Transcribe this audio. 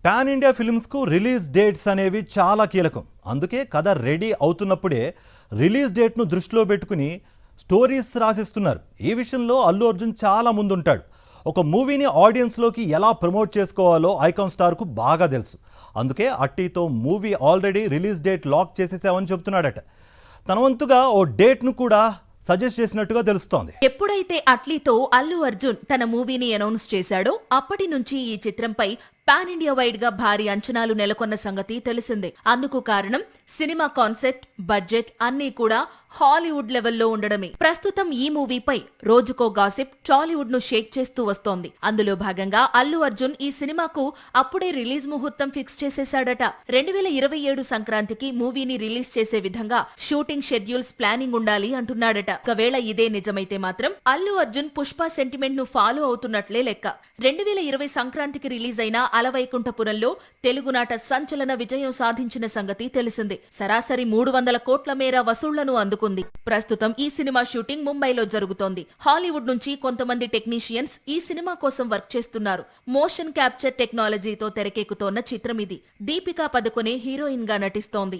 Pan India ఫిల్మ్స్కు release dates అనేవి చాలా కీలకం. అందుకే కథ రెడీ అవుతున్నప్పుడే రిలీజ్ డేట్ను దృష్టిలో పెట్టుకుని స్టోరీస్ రాసిస్తున్నారు. ఈ విషయంలో అల్లు అర్జున్ చాలా ముందుంటాడు. ఒక మూవీని ఆడియన్స్లోకి ఎలా ప్రమోట్ చేసుకోవాలో ఐకాన్ స్టార్కు బాగా తెలుసు. అందుకే అట్టీతో movie already release date lock చేసేసామని చెబుతున్నాడట. తన వంతుగా ఓ డేట్ను కూడా సజెస్ట్ చేసినట్టుగా తెలుస్తోంది. ఎప్పుడైతే అట్లీతో అల్లు అర్జున్ తన మూవీని అనౌన్స్ చేశాడో అప్పటి నుంచి ఈ చిత్రంపై పాన్ ఇండియా వైడ్ గా భారీ అంచనాలు నెలకొన్న సంగతి తెలిసిందే. అందుకు కారణం సినిమా కాన్సెప్ట్, బడ్జెట్ అన్నీ కూడా హాలీవుడ్ లెవెల్లో ఉండడమే. ప్రస్తుతం ఈ మూవీపై రోజుకో గాసిప్ టాలీవుడ్ ను షేక్ చేస్తూ వస్తోంది. అందులో భాగంగా అల్లు అర్జున్ ఈ సినిమాకు అప్పుడే రిలీజ్ ముహూర్తం ఫిక్స్ చేసేశాడట. 2027 సంక్రాంతికి మూవీని రిలీజ్ చేసే విధంగా షూటింగ్ షెడ్యూల్స్ ప్లానింగ్ ఉండాలి అంటున్నాడట. ఒకవేళ ఇదే నిజమైతే మాత్రం అల్లు అర్జున్ పుష్ప సెంటిమెంట్ ను ఫాలో అవుతున్నట్లే లెక్క. 2020 సంక్రాంతికి రిలీజ్ అయిన అలవైకుంఠపురంలో తెలుగునాట సంచలన విజయం సాధించిన సంగతి తెలిసింది. సరాసరి 300 కోట్ల మేర వసూళ్లను అందుకుంది. ప్రస్తుతం ఈ సినిమా షూటింగ్ ముంబైలో జరుగుతోంది. హాలీవుడ్ నుంచి కొంతమంది టెక్నీషియన్స్ ఈ సినిమా కోసం వర్క్ చేస్తున్నారు. మోషన్ క్యాప్చర్ టెక్నాలజీతో తెరకెక్కుతోన్న చిత్రం ఇది. దీపికా పదుకొనే హీరోయిన్ గా నటిస్తోంది.